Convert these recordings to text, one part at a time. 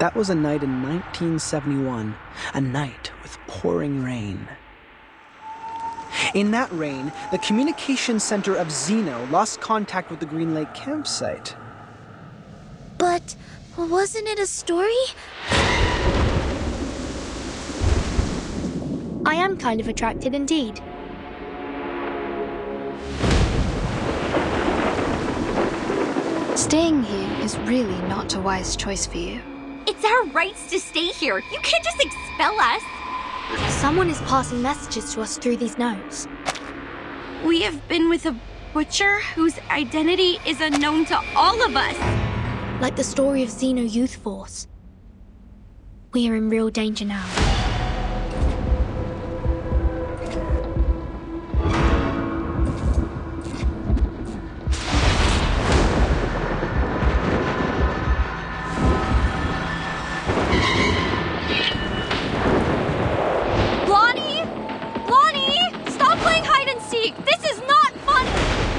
That was a night in 1971, a night with pouring rain. In that rain, the communications center of Zeno lost contact with the Green Lake campsite. But wasn't it a story? I am kind of attracted indeed. Staying here is really not a wise choice for you. It's our rights to stay here. You can't just expel us. Someone is passing messages to us through these notes. We have been with a butcher whose identity is unknown to all of us. Like the story of Xeno Youth Force. We are in real danger now.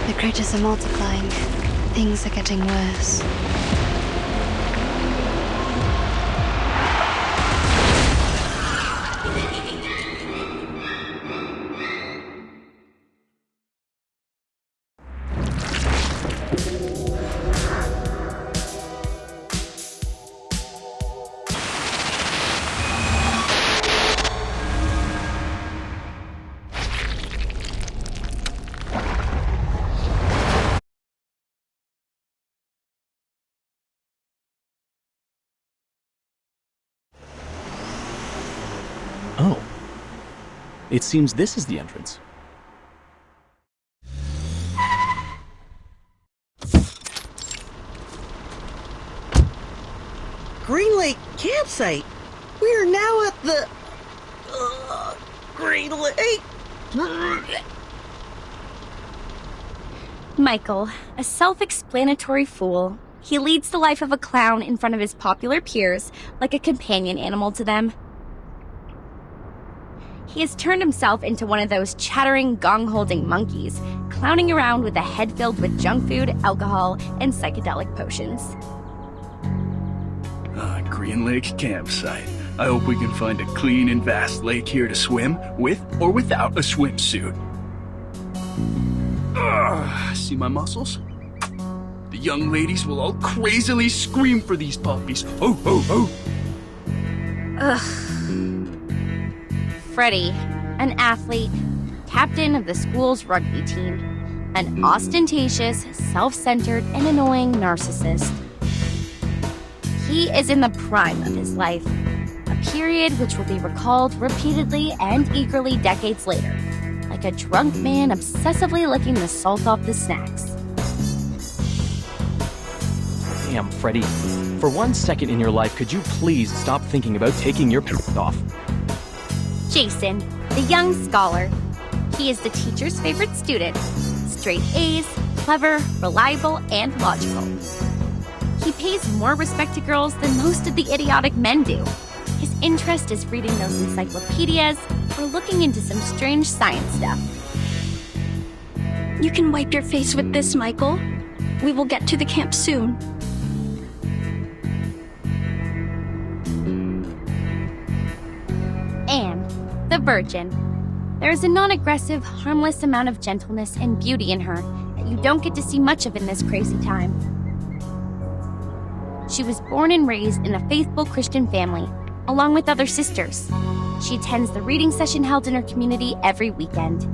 The critters are multiplying. Things are getting worse. Oh. It seems this is the entrance. Green Lake campsite. We are now at the Green Lake. Michael, a self-explanatory fool. He leads the life of a clown in front of his popular peers, like a companion animal to them. He has turned himself into one of those chattering, gong-holding monkeys, clowning around with a head filled with junk food, alcohol, and psychedelic potions. Green Lake campsite. I hope we can find a clean and vast lake here to swim, with or without a swimsuit. See my muscles? The young ladies will all crazily scream for these puppies. Ho, ho, ho! Ugh. Freddie, an athlete, captain of the school's rugby team, an ostentatious, self-centered, and annoying narcissist. He is in the prime of his life, a period which will be recalled repeatedly and eagerly decades later, like a drunk man obsessively licking the salt off the snacks. Damn, Freddie. For 1 second in your life, could you please stop thinking about taking your pants off? Jason, the young scholar. He is the teacher's favorite student. Straight A's, clever, reliable, and logical. He pays more respect to girls than most of the idiotic men do. His interest is reading those encyclopedias or looking into some strange science stuff. You can wipe your face with this, Michael. We will get to the camp soon. Anne, the virgin. There is a non-aggressive, harmless amount of gentleness and beauty in her that you don't get to see much of in this crazy time. She was born and raised in a faithful Christian family, along with other sisters. She attends the reading session held in her community every weekend.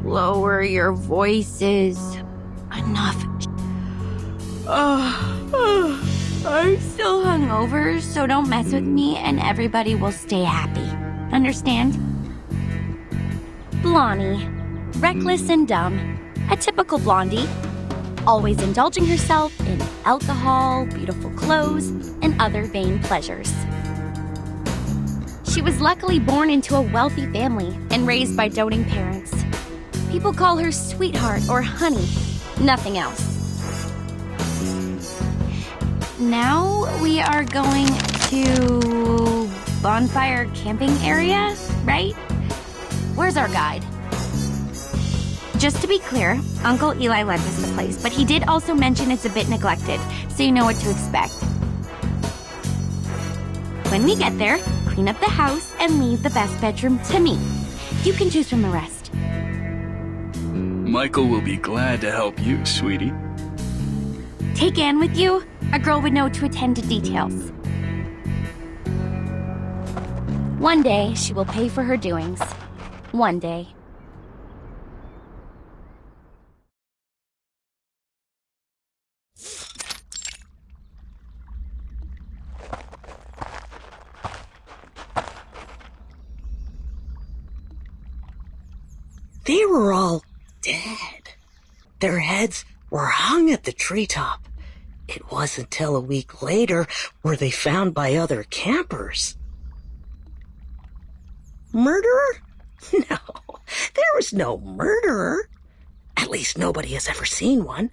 Lower your voices. Enough. I'm still hungover, so don't mess with me and everybody will stay happy. Understand? Blondie. Reckless and dumb. A typical blondie. Always indulging herself in alcohol, beautiful clothes, and other vain pleasures. She was luckily born into a wealthy family and raised by doting parents. People call her sweetheart or honey, nothing else. Now we are going to bonfire camping area, right? Where's our guide? Just to be clear, Uncle Eli lent us the place, but he did also mention it's a bit neglected, so you know what to expect. When we get there, clean up the house and leave the best bedroom to me. You can choose from the rest. Michael will be glad to help you, sweetie. Take Anne with you. A girl would know to attend to details. One day, she will pay for her doings. One day. They were all dead. Their heads were hung at the treetop. It wasn't until a week later were they found by other campers. Murderer? No, there was no murderer. At least nobody has ever seen one.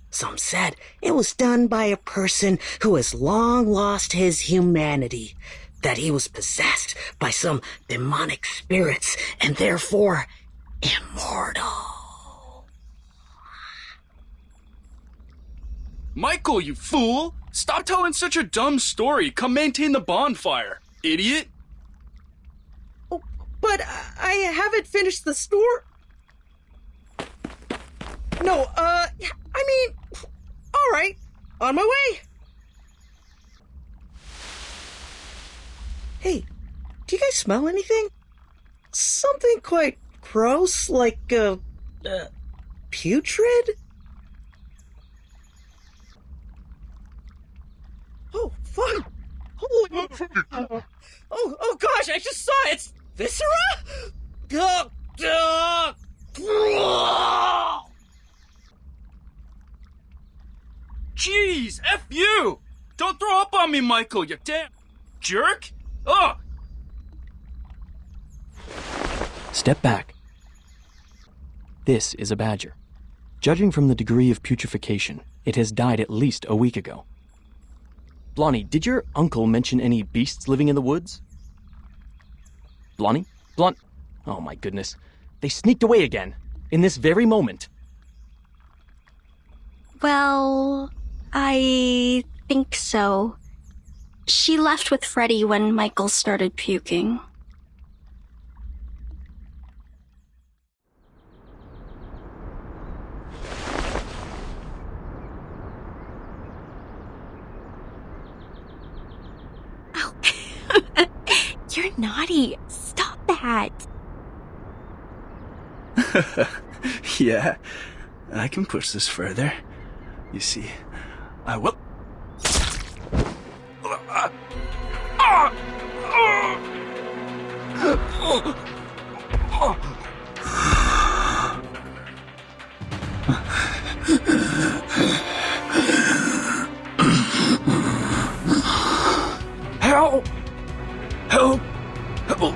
Some said it was done by a person who has long lost his humanity, that he was possessed by some demonic spirits and therefore immortal. Michael, you fool! Stop telling such a dumb story. Come maintain the bonfire, idiot. Oh, but I haven't finished the story. No, I mean, all right, on my way. Hey, do you guys smell anything? Something quite gross, like, putrid? Oh, fuck! Holy... Oh gosh, I just saw it! It's viscera? Jeez, F you! Don't throw up on me, Michael, you damn jerk! Ugh! Step back. This is a badger. Judging from the degree of putrefaction, it has died at least a week ago. Blondie, did your uncle mention any beasts living in the woods? Blondie? Oh my goodness. They sneaked away again. In this very moment. Well, I think so. She left with Freddy when Michael started puking. You're naughty. Stop that. Yeah, I can push this further. You see, I will... Help! Help! Help!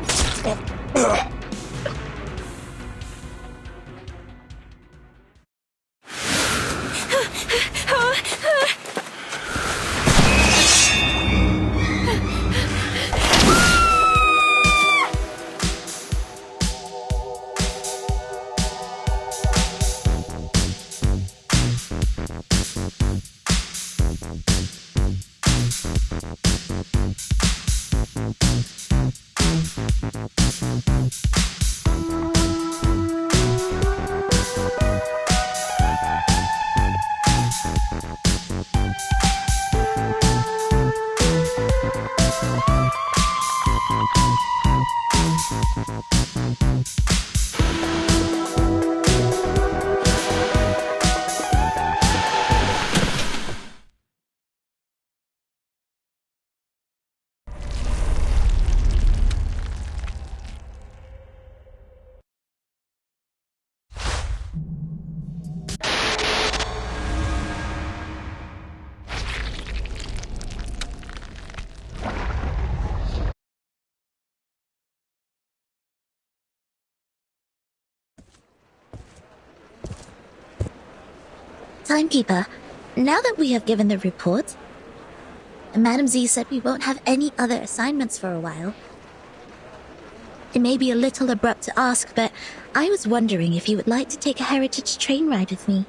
Timekeeper, now that we have given the report, Madam Z said we won't have any other assignments for a while. It may be a little abrupt to ask, but I was wondering if you would like to take a heritage train ride with me.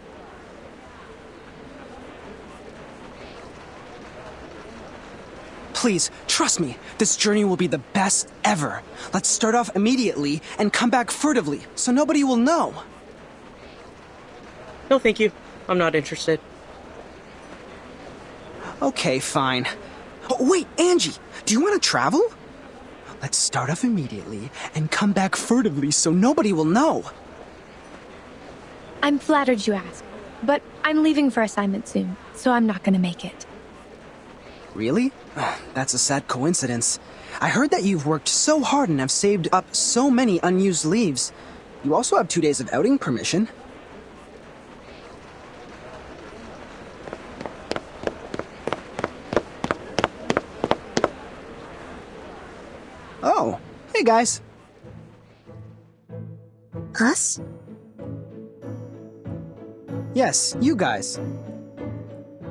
Please, trust me, this journey will be the best ever. Let's start off immediately and come back furtively, so nobody will know. No, thank you. I'm not interested. Okay, fine. Oh, wait, Angie, do you want to travel? Let's start off immediately and come back furtively so nobody will know. I'm flattered you asked, but I'm leaving for assignment soon, so I'm not gonna make it. Really? That's a sad coincidence. I heard that you've worked so hard and have saved up so many unused leaves. You also have 2 days of outing permission. Oh, hey guys. Us? Yes, you guys.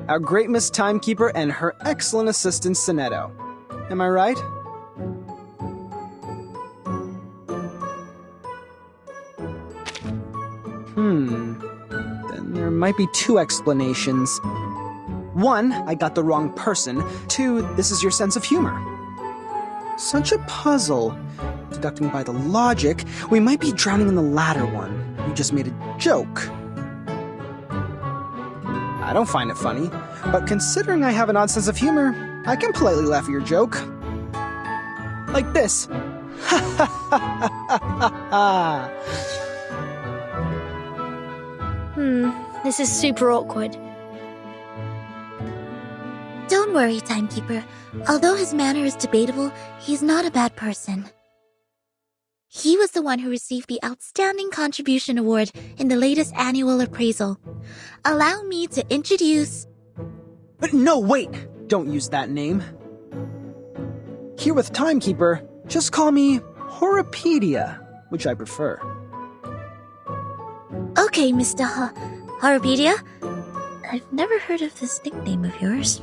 Our great Miss Timekeeper and her excellent assistant, Sonetto. Am I right? Then there might be 2 explanations. 1, I got the wrong person. 2, this is your sense of humor. Such a puzzle. Deducting by the logic, we might be drowning in the latter one. You just made a joke. I don't find it funny, but considering I have an odd sense of humor, I can politely laugh at your joke. Like this. Ha ha ha ha ha ha. This is super awkward. Don't worry, Timekeeper. Although his manner is debatable, he's not a bad person. He was the one who received the Outstanding Contribution Award in the latest annual appraisal. Allow me to introduce... But no, wait! Don't use that name. Here with Timekeeper, just call me Horopedia, which I prefer. Okay, Mr. Horopedia. I've never heard of this nickname of yours.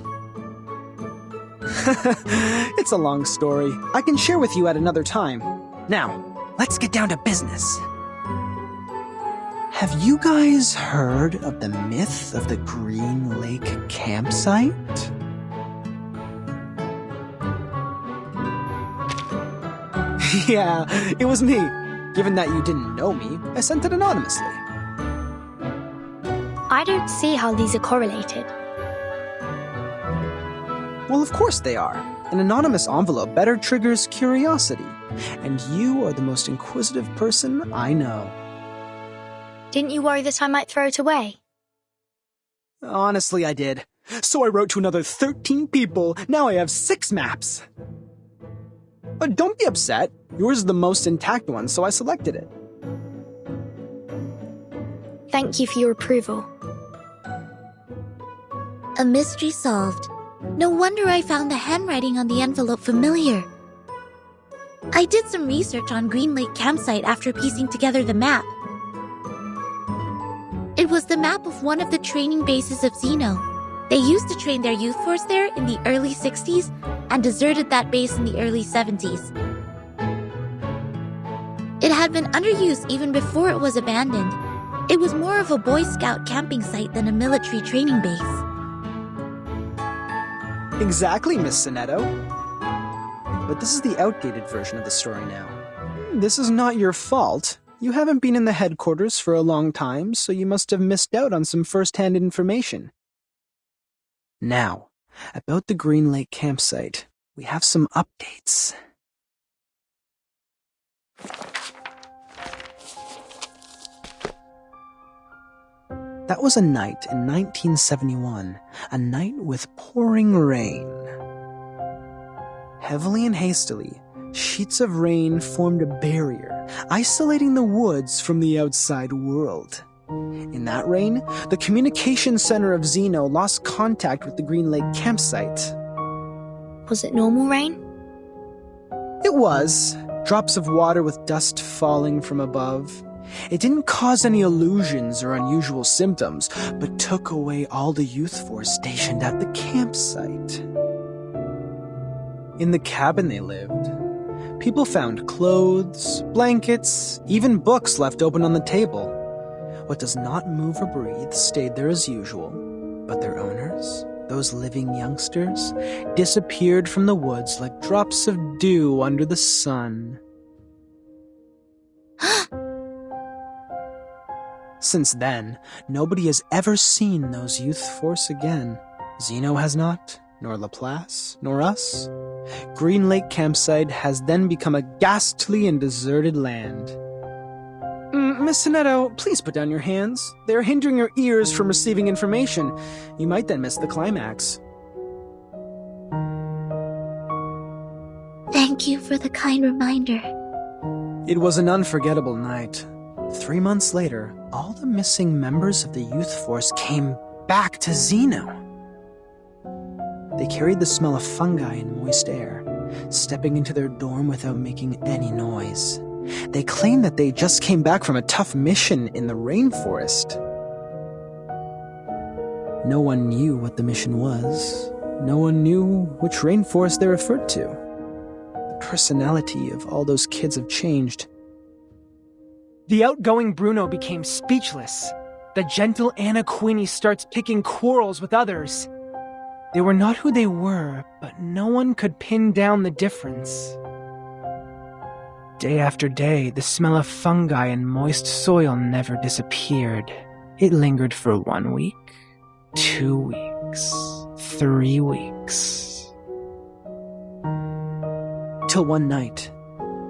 It's a long story. I can share with you at another time. Now, let's get down to business. Have you guys heard of the myth of the Green Lake campsite? Yeah, it was me. Given that you didn't know me, I sent it anonymously. I don't see how these are correlated. Well, of course they are. An anonymous envelope better triggers curiosity. And you are the most inquisitive person I know. Didn't you worry that I might throw it away? Honestly, I did. So I wrote to another 13 people. Now I have 6 maps. But don't be upset. Yours is the most intact one, so I selected it. Thank you for your approval. A mystery solved. No wonder I found the handwriting on the envelope familiar. I did some research on Green Lake campsite after piecing together the map. It was the map of one of the training bases of Xeno. They used to train their youth force there in the early 60s and deserted that base in the early 70s. It had been underused even before it was abandoned. It was more of a Boy Scout camping site than a military training base. Exactly, Miss Sonetto. But this is the outdated version of the story now. This is not your fault. You haven't been in the headquarters for a long time, so you must have missed out on some first-hand information. Now, about the Green Lake campsite, we have some updates. That was a night in 1971, a night with pouring rain. Heavily and hastily, sheets of rain formed a barrier, isolating the woods from the outside world. In that rain, the communication center of Xeno lost contact with the Green Lake campsite. Was it normal rain? It was. Drops of water with dust falling from above. It didn't cause any illusions or unusual symptoms, but took away all the youth force stationed at the campsite. In the cabin they lived, People found clothes, blankets, even books left open on the table. What does not move or breathe stayed there as usual, but their owners, those living youngsters, disappeared from the woods like drops of dew under the sun. Since then, nobody has ever seen those youth force again. Zeno has not, nor Laplace, nor us. Green Lake Campsite has then become a ghastly and deserted land. Miss Sonetto, please put down your hands. They are hindering your ears from receiving information. You might then miss the climax. Thank you for the kind reminder. It was an unforgettable night. 3 months later, all the missing members of the youth force came back to Zeno. They carried the smell of fungi and moist air, stepping into their dorm without making any noise. They claimed that they just came back from a tough mission in the rainforest. No one knew what the mission was. No one knew which rainforest they referred to. The personality of all those kids have changed. The outgoing Bruno became speechless. The gentle Anna Queenie starts picking quarrels with others. They were not who they were, but no one could pin down the difference. Day after day, the smell of fungi and moist soil never disappeared. It lingered for 1 week, 2 weeks, 3 weeks. Till one night,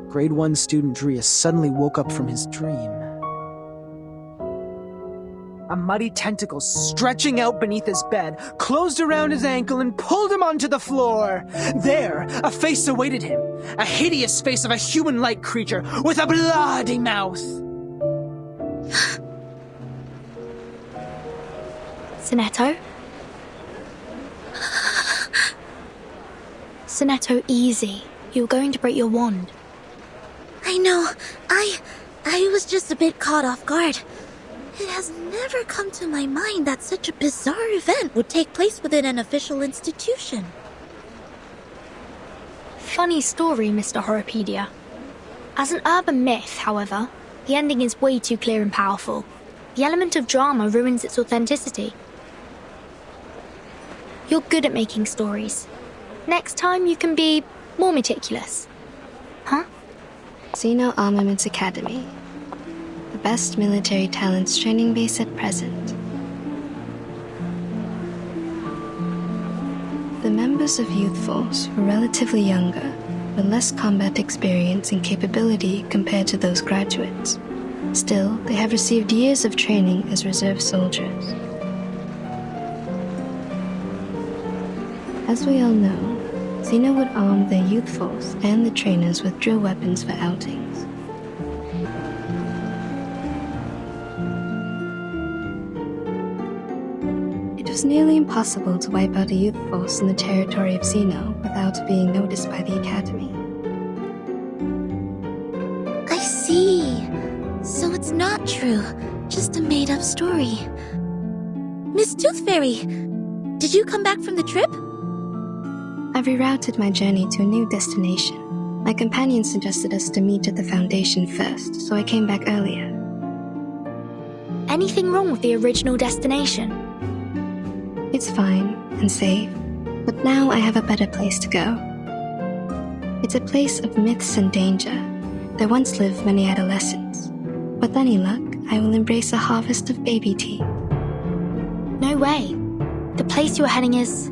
grade 1 student Drea suddenly woke up from his dream. A muddy tentacle stretching out beneath his bed closed around his ankle and pulled him onto the floor. There, a face awaited him, a hideous face of a human-like creature with a bloody mouth. Sonetto? Sonetto, easy. You're going to break your wand. I know. I was just a bit caught off guard. It has never come to my mind that such a bizarre event would take place within an official institution. Funny story, Mr. Horrorpedia. As an urban myth, however, the ending is way too clear and powerful. The element of drama ruins its authenticity. You're good at making stories. Next time you can be more meticulous. Huh? Zeno Armaments Academy. The best military talents training base at present. The members of Youth Force were relatively younger, with less combat experience and capability compared to those graduates. Still, they have received years of training as reserve soldiers. As we all know, Zeno would arm the Youth Force and the trainers with drill weapons for outings. It was nearly impossible to wipe out a youth force in the territory of Zeno without being noticed by the Academy. I see. So it's not true, just a made-up story. Miss Tooth Fairy, did you come back from the trip? I've rerouted my journey to a new destination. My companion suggested us to meet at the Foundation first, so I came back earlier. Anything wrong with the original destination? It's fine and safe, but now I have a better place to go. It's a place of myths and danger. There once lived many adolescents. With any luck, I will embrace a harvest of baby teeth. No way. The place you are heading is...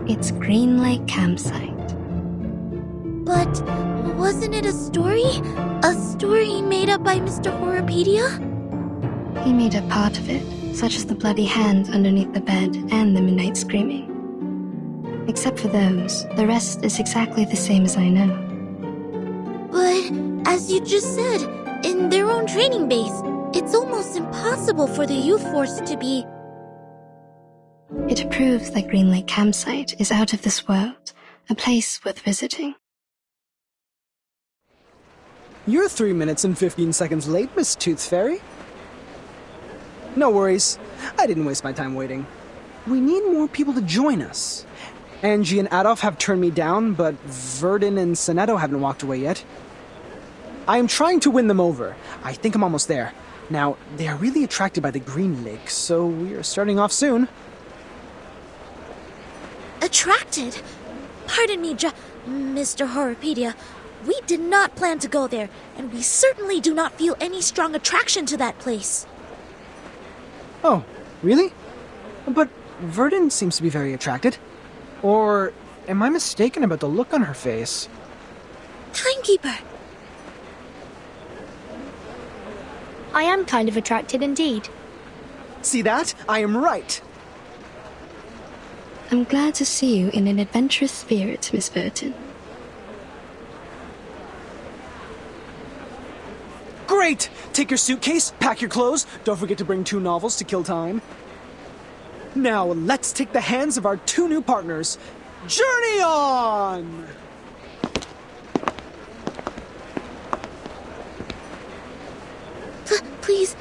It's Green Lake Campsite. But wasn't it a story? A story made up by Mr. Horrorpedia? He made up part of it, such as the bloody hand underneath the bed and the midnight screaming. Except for those, the rest is exactly the same as I know. But, as you just said, in their own training base, it's almost impossible for the youth force to be... It proves that Green Lake Campsite is out of this world, a place worth visiting. You're 3 minutes and 15 seconds late, Miss Tooth Fairy. No worries. I didn't waste my time waiting. We need more people to join us. Angie and Adolf have turned me down, but Verdun and Sonetto haven't walked away yet. I am trying to win them over. I think I'm almost there. Now, they are really attracted by the Green Lake, so we are starting off soon. Attracted? Pardon me, Mr. Horrorpedia. We did not plan to go there, and we certainly do not feel any strong attraction to that place. Oh, really? But Verdun seems to be very attracted. Or am I mistaken about the look on her face? Timekeeper! I am kind of attracted indeed. See that? I am right. I'm glad to see you in an adventurous spirit, Miss Burton. Great! Take your suitcase, pack your clothes, don't forget to bring 2 novels to kill time. Now, let's take the hands of our 2 new partners. Journey on! Please,